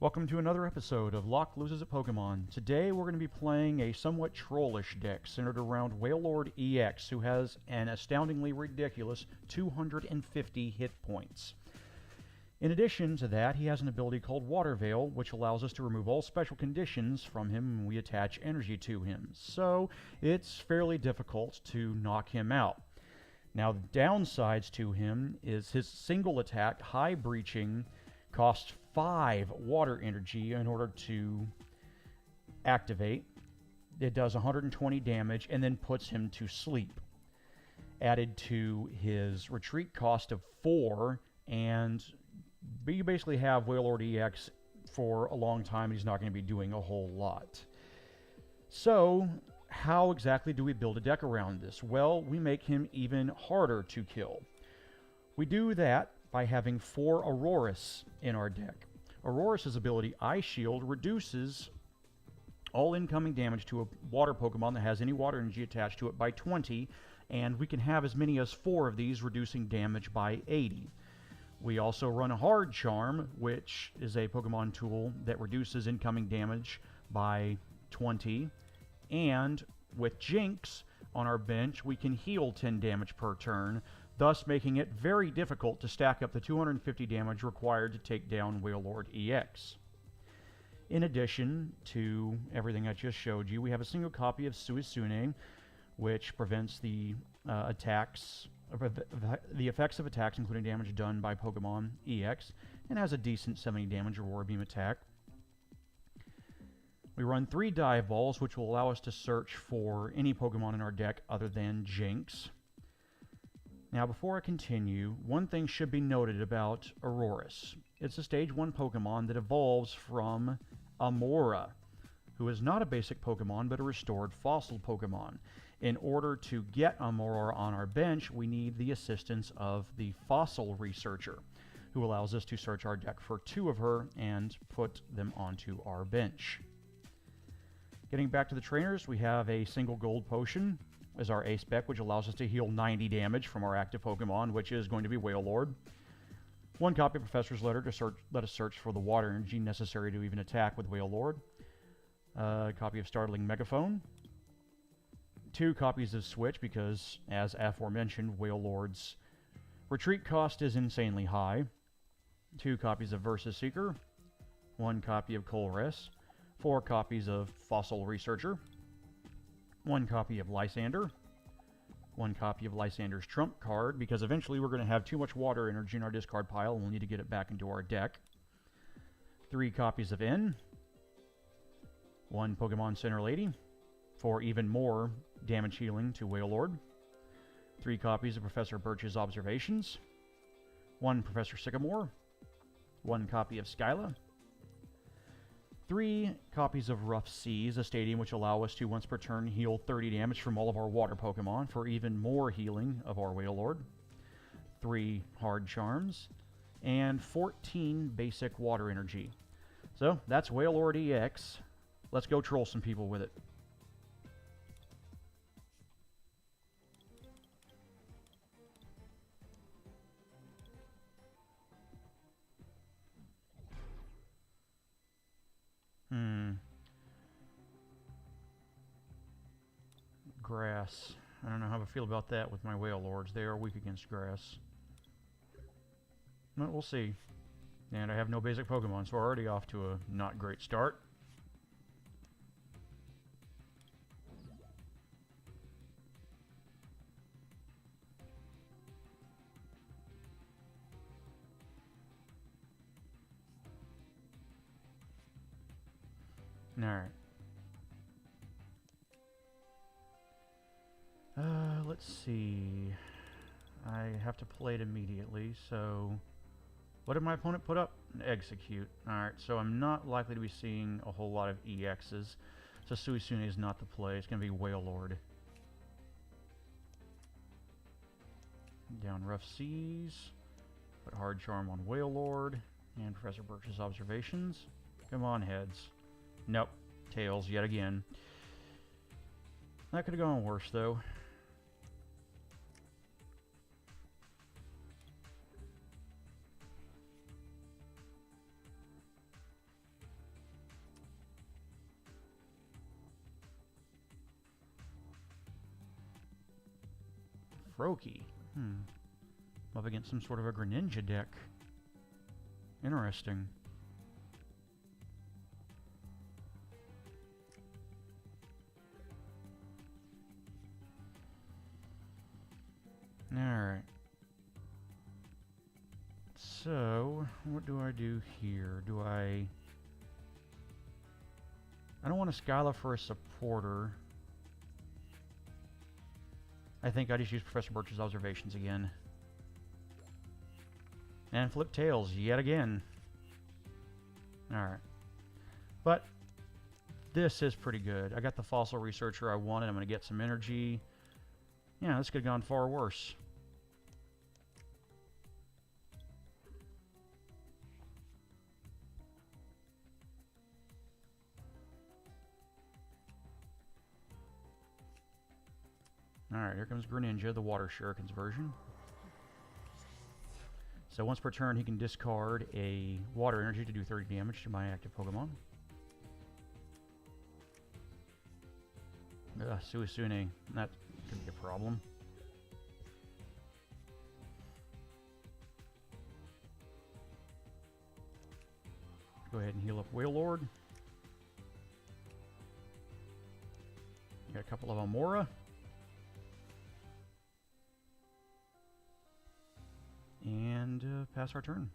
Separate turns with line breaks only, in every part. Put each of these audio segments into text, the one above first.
Welcome to another episode of Locke Loses at Pokémon. Today we're going to be playing a somewhat trollish deck centered around Wailord-EX, who has an astoundingly ridiculous 250 hit points. In addition to that, he has an ability called Water Veil, which allows us to remove all special conditions from him when we attach energy to him, so it's fairly difficult to knock him out. Now, the downsides to him is his single attack, High Breaching, costs 5 water energy in order to activate. It does 120 damage and then puts him to sleep. Added to his retreat cost of 4, and you basically have Wailord-EX for a long time. He's not going to be doing a whole lot. So, how exactly do we build a deck around this? Well, we make him even harder to kill. We do that by having 4 Auroras in our deck. Aurorus' ability, Ice Shield, reduces all incoming damage to a water Pokemon that has any water energy attached to it by 20, and we can have as many as 4 of these, reducing damage by 80. We also run a Hard Charm, which is a Pokemon tool that reduces incoming damage by 20, and with Jinx on our bench, we can heal 10 damage per turn, thus making it very difficult to stack up the 250 damage required to take down Wailord-EX. In addition to everything I just showed you, we have a single copy of Suisune, which prevents the effects of attacks, including damage done by Pokemon EX, and has a decent 70 damage Aurora Beam attack. We run 3 Dive Balls, which will allow us to search for any Pokemon in our deck other than Jinx. Now, before I continue, one thing should be noted about Aurorus. It's a Stage 1 Pokemon that evolves from Amora, who is not a basic Pokemon, but a restored fossil Pokemon. In order to get Amora on our bench, we need the assistance of the Fossil Researcher, who allows us to search our deck for 2 of her and put them onto our bench. Getting back to the trainers, we have a single gold potion as our ace spec, which allows us to heal 90 damage from our active Pokemon, which is going to be Wailord. 1 copy of Professor's Letter to let us search for the water energy necessary to even attack with Wailord. A copy of Startling Megaphone. 2 copies of Switch, because, as aforementioned, Wailord's retreat cost is insanely high. 2 copies of Versus Seeker. 1 copy of Colress. 4 copies of Fossil Researcher. 1 copy of Lysander. 1 copy of Lysander's Trump card, because eventually we're going to have too much water energy in our discard pile and we'll need to get it back into our deck. 3 copies of N. 1 Pokemon Center Lady, for even more damage healing to Wailord. 3 copies of Professor Birch's Observations. 1 Professor Sycamore. 1 copy of Skyla. 3 copies of Rough Seas, a stadium which allow us to, once per turn, heal 30 damage from all of our water Pokemon for even more healing of our Wailord. 3 Hard Charms, and 14 basic water energy. So, that's Wailord-EX. Let's go troll some people with it. Grass. I don't know how I feel about that with my Wailords. They are weak against grass. But we'll see. And I have no basic Pokemon, so we're already off to a not great start. Alright. Let's see. I have to play it immediately, so... What did my opponent put up? An Execute. Alright, so I'm not likely to be seeing a whole lot of EXs. So Suisune is not the play. It's going to be Wailord. Down Rough Seas. Put Hard Charm on Wailord. And Professor Birch's Observations. Come on, Heads. Nope. Tails yet again. That could have gone worse, though. Froakie. I'm up against some sort of a Greninja deck. Interesting. Alright. So, what do I do here? I don't want to Skyla for a supporter. I think I just use Professor Birch's observations again. And flip tails yet again. Alright. But this is pretty good. I got the fossil researcher I wanted. I'm going to get some energy. Yeah, this could have gone far worse. Alright, here comes Greninja, the Water Shuriken's version. So once per turn, he can discard a water energy to do 30 damage to my active Pokemon. Ugh, Suisune. That could be a problem. Go ahead and heal up Wailord. Got a couple of Amora. And pass our turn.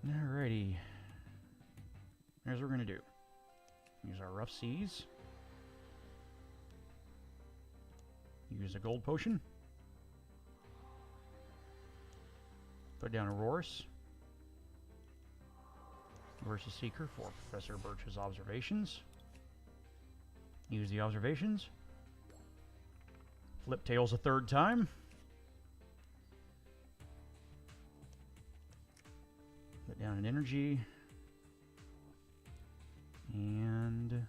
Alrighty. Here's what we're going to do. Use our Rough Seas. Use a Gold Potion. Put down Aurorus. Versus Seeker for Professor Birch's observations. Use the observations. Flip tails a third time. Put down an energy. And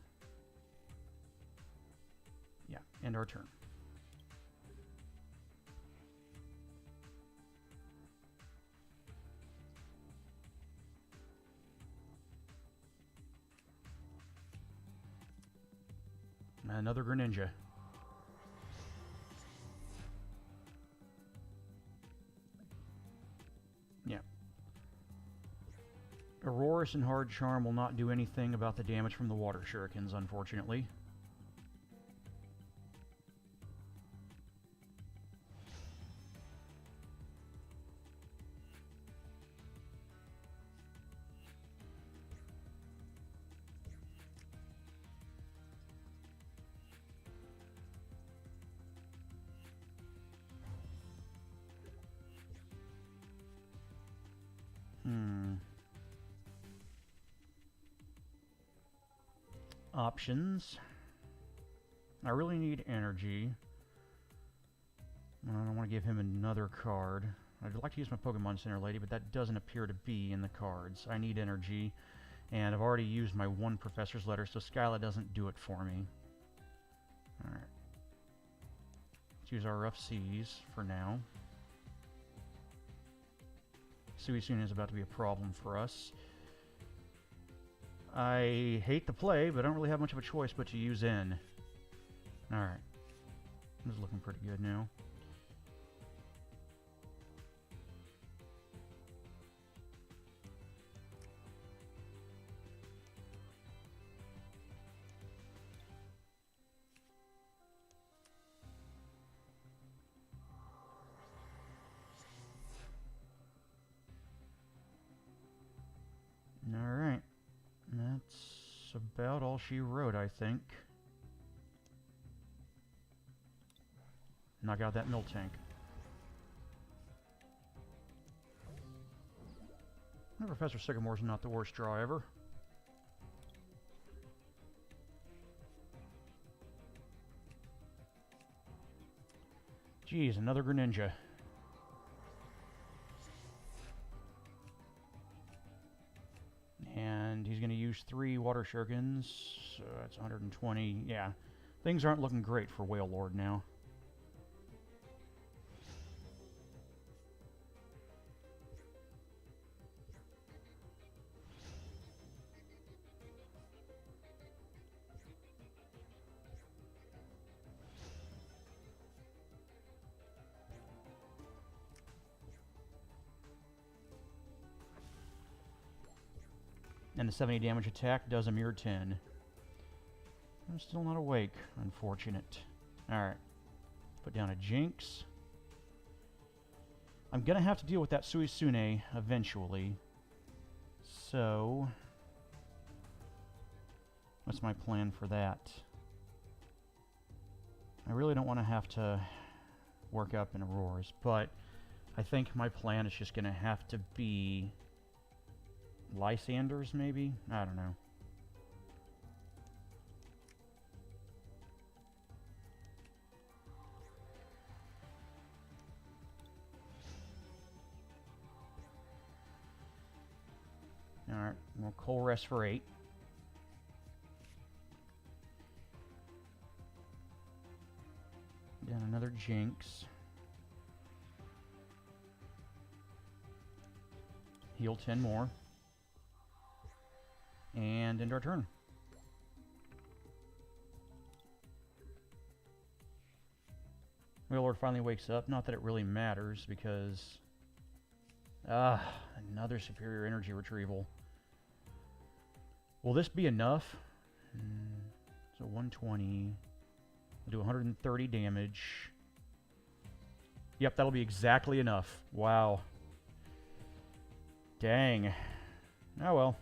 yeah, end our turn. Another Greninja. Yeah. Aurorus and Hard Charm will not do anything about the damage from the Water Shurikens, unfortunately. Options. I really need energy. I don't want to give him another card. I'd like to use my Pokemon Center Lady, but that doesn't appear to be in the cards. I need energy, and I've already used my one Professor's Letter, so Skyla doesn't do it for me. Alright. Let's use our Rough Seas for now. Suisune is about to be a problem for us. I hate the play, but I don't really have much of a choice but to use N. Alright. This is looking pretty good now. Alright. That's about all she wrote, I think. Knock out that Miltank. Professor Sycamore's not the worst draw ever. Geez, another Greninja. And he's going to use 3 Water Shurikens, so that's 120. Yeah, things aren't looking great for Wailord now. And the 70 damage attack does a mere 10. I'm still not awake. Unfortunate. Alright. Put down a Jinx. I'm gonna have to deal with that Suisune eventually. So... what's my plan for that? I really don't want to have to work up in Auroras, but I think my plan is just gonna have to be... Lysanders, maybe? I don't know. Alright, we'll Coal Rest for 8. Then another Jinx. Heal 10 more. And end our turn. Wailord finally wakes up. Not that it really matters, because... another superior energy retrieval. Will this be enough? So 120. We'll do 130 damage. Yep, that'll be exactly enough. Wow. Dang. Oh well.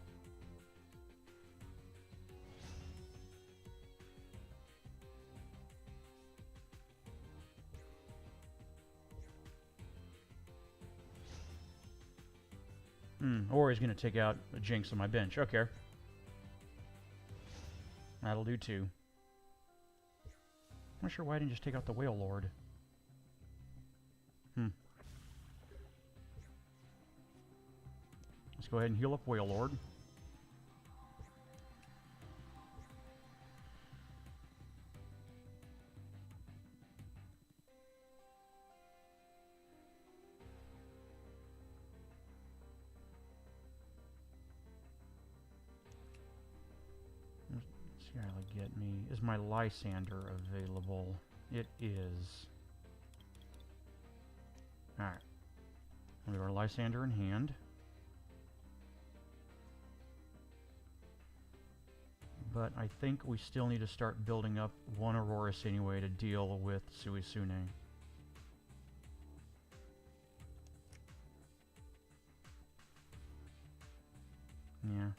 Or he's going to take out a Jinx on my bench. Okay. That'll do too. I'm not sure why I didn't just take out the Wailord. Let's go ahead and heal up Wailord. Get me. Is my Lysander available? It is. Alright. We have our Lysander in hand. But I think we still need to start building up one Auroras anyway to deal with Suisune. Yeah.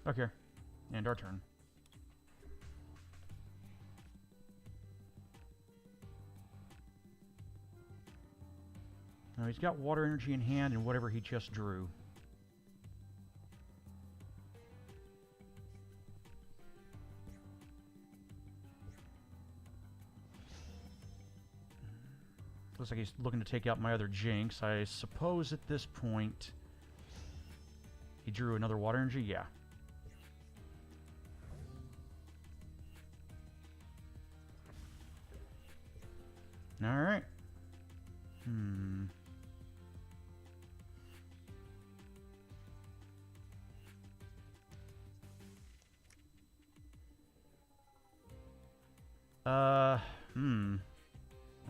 Okay, and our turn. Now he's got water energy in hand and whatever he just drew. Looks like he's looking to take out my other Jinx. I suppose at this point he drew another water energy? Yeah. Alright.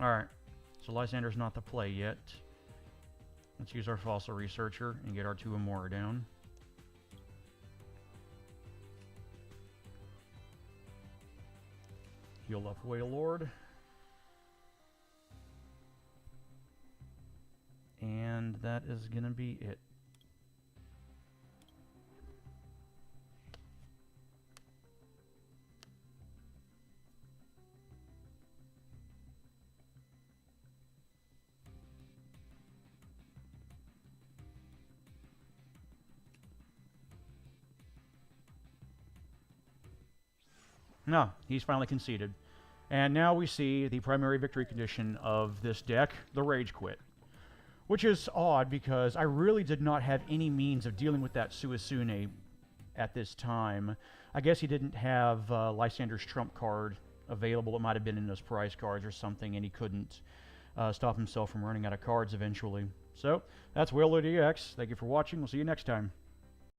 Alright. So Lysander's not the play yet. Let's use our Fossil Researcher and get our 2 Amora down. Heal up Wailord. And that is gonna be it. No, he's finally conceded. And now we see the primary victory condition of this deck, the Rage Quit. Which is odd because I really did not have any means of dealing with that Suisune at this time. I guess he didn't have Lysander's trump card available. It might have been in those prize cards or something, and he couldn't stop himself from running out of cards eventually. So, that's Wailord-EX. Thank you for watching. We'll see you next time.